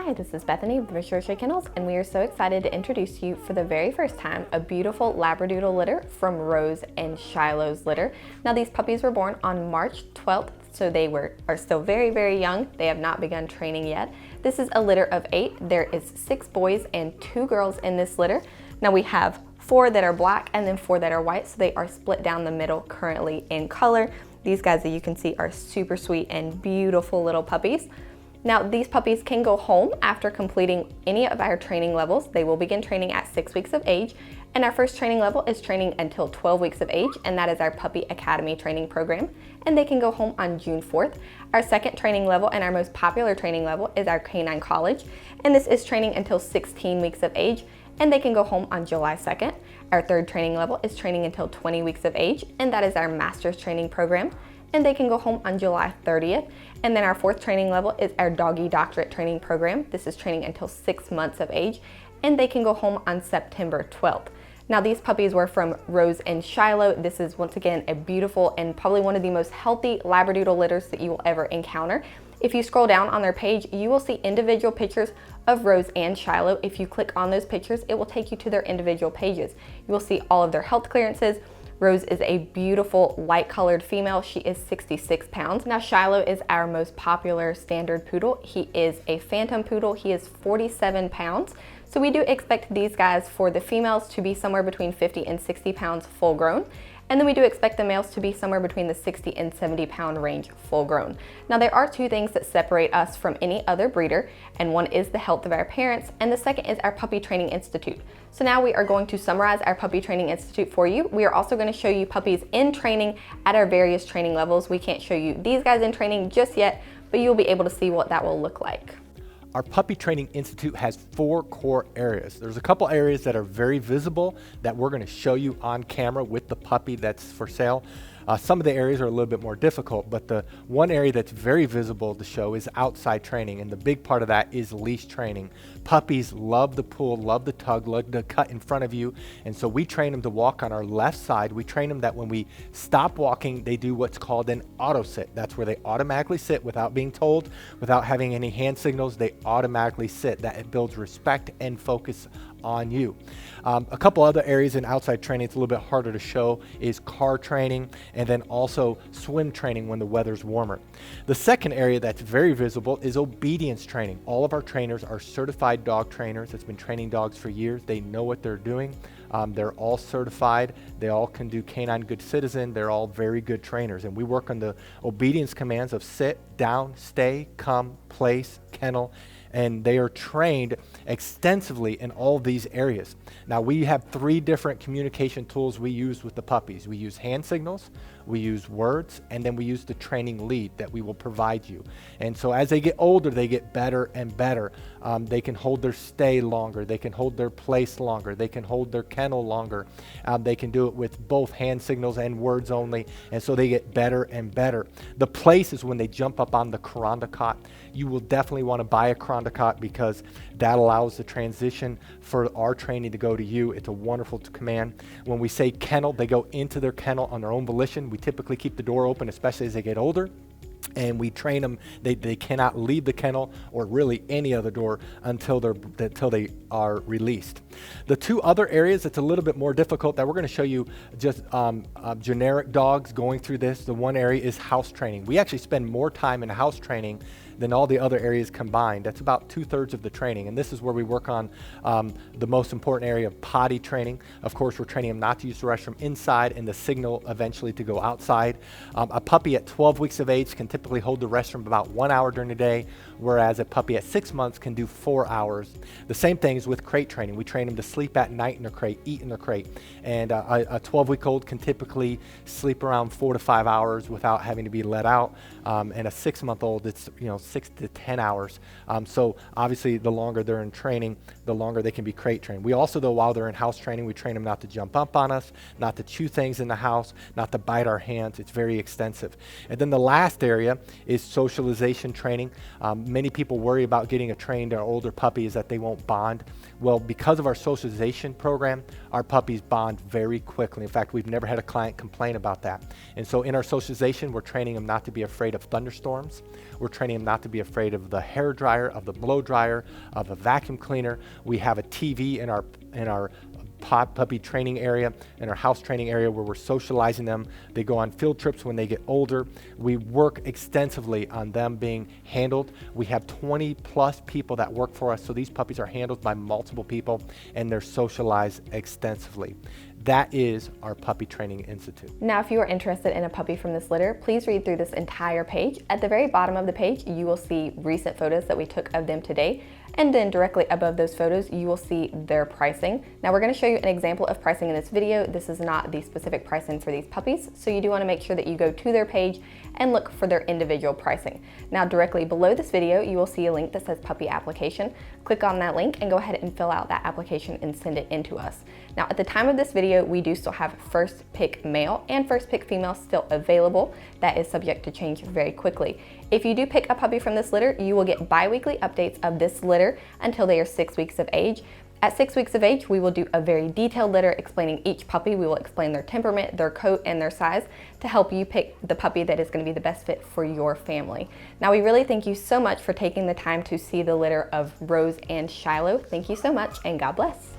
Hi, this is Bethany with Recherche Kennels, and we are so excited to introduce you for the very first time a beautiful Labradoodle litter from Rose and Shiloh's litter. Now these puppies were born on March 12th, so they are still very, very young. They have not begun training yet. This is a litter of 8. There is 6 boys and 2 girls in this litter. Now we have 4 that are black and then 4 that are white, so they are split down the middle currently in color. These guys that you can see are super sweet and beautiful little puppies. Now these puppies can go home after completing any of our training levels. They will begin training at 6 weeks of age, and our first training level is training until 12 weeks of age, and that is our Puppy Academy training program, and they can go home on June 4th. Our second training level and our most popular training level is our Canine College, and this is training until 16 weeks of age, and they can go home on July 2nd. Our third training level is training until 20 weeks of age, and that is our Master's training program, and they can go home on July 30th. And then our fourth training level is our Doggy Doctorate training program. This is training until 6 months of age, and they can go home on September 12th. Now these puppies were from Rose and Shiloh. This is once again a beautiful and probably one of the most healthy Labradoodle litters that you will ever encounter. If you scroll down on their page, you will see individual pictures of Rose and Shiloh. If you click on those pictures, it will take you to their individual pages. You will see all of their health clearances. Rose is a beautiful light colored female. She is 66 pounds. Now Shiloh is our most popular standard poodle. He is a phantom poodle. He is 47 pounds. So we do expect these guys for the females to be somewhere between 50 and 60 pounds full grown. And then we do expect the males to be somewhere between the 60 and 70 pound range full grown. Now there are 2 things that separate us from any other breeder, and one is the health of our parents, and the second is our Puppy Training Institute. So now we are going to summarize our Puppy Training Institute for you. We are also going to show you puppies in training at our various training levels. We can't show you these guys in training just yet, but you'll be able to see what that will look like. Our Puppy Training Institute has 4 core areas. There's a couple areas that are very visible that we're going to show you on camera with the puppy that's for sale. Some of the areas are a little bit more difficult, but the one area that's very visible to show is outside training, and the big part of that is leash training. Puppies love the pull, love the tug, love the cut in front of you, and so we train them to walk on our left side. We train them that when we stop walking, they do what's called an auto sit. That's where they automatically sit without being told, without having any hand signals. They automatically sit. That it builds respect and focus on you. A couple other areas in outside training, it's a little bit harder to show, is car training, and then also swim training when the weather's warmer. The second area that's very visible is obedience training. All of our trainers are certified dog trainers that's been training dogs for years. They know what they're doing. They're all certified. They all can do Canine Good Citizen. They're all very good trainers, and we work on the obedience commands of sit, down, stay, come, place, kennel, and they are trained extensively in all these areas. Now we have 3 different communication tools we use with the puppies. We use hand signals, we use words, and then we use the training lead that we will provide you. And so as they get older, they get better and better. They can hold their stay longer, they can hold their place longer, they can hold their kennel longer. They can do it with both hand signals and words only, and so they get better and better. The place is when they jump up on the Kuranda cot. You will definitely want to buy a Kuranda cot because that allows the transition for our training to go to you. It's a wonderful command. When we say kennel, they go into their kennel on their own volition. We typically keep the door open, especially as they get older. And we train them, they cannot leave the kennel or really any other door until they are released. The 2 other areas that's a little bit more difficult that we're going to show you just generic dogs going through this. The one area is house training. We actually spend more time in house training than all the other areas combined. That's about 2/3 of the training, and this is where we work on the most important area of potty training. Of course, we're training them not to use the restroom inside and the signal eventually to go outside. A puppy at 12 weeks of age can typically hold the restroom about 1 hour during the day, whereas a puppy at 6 months can do 4 hours. The same thing is with crate training. We train them to sleep at night in their crate, eat in their crate, and a 12-week-old can typically sleep around 4 to 5 hours without having to be let out, and a 6-month-old, it's 6 to 10 hours. So obviously the longer they're in training, the longer they can be crate trained. We also, though, while they're in house training, we train them not to jump up on us, not to chew things in the house, not to bite our hands. It's very extensive. And then the last area is socialization training. Many people worry about getting a trained or older puppy is that they won't bond. Well, because of our socialization program, our puppies bond very quickly. In fact, we've never had a client complain about that. And so in our socialization, we're training them not to be afraid of thunderstorms. We're training them not not to be afraid of the hair dryer, of the blow dryer, of a vacuum cleaner. We have a TV in our puppy training area, in our house training area, where we're socializing them. They go on field trips when they get older. We work extensively on them being handled. We have 20 plus people that work for us, so these puppies are handled by multiple people and they're socialized extensively. That is our Puppy Training Institute. Now, if you are interested in a puppy from this litter, please read through this entire page. At the very bottom of the page, you will see recent photos that we took of them today. And then directly above those photos, you will see their pricing. Now, we're gonna show you an example of pricing in this video. This is not the specific pricing for these puppies, so you do wanna make sure that you go to their page and look for their individual pricing. Now, directly below this video, you will see a link that says puppy application. Click on that link and go ahead and fill out that application and send it in to us. Now, at the time of this video, we do still have first pick male and first pick female still available. That is subject to change very quickly. If you do pick a puppy from this litter, you will get bi-weekly updates of this litter until they are 6 weeks of age. At 6 weeks of age, we will do a very detailed litter explaining each puppy. We will explain their temperament, their coat, and their size to help you pick the puppy that is going to be the best fit for your family. Now, we really thank you so much for taking the time to see the litter of Rose and Shiloh. Thank you so much, and God bless.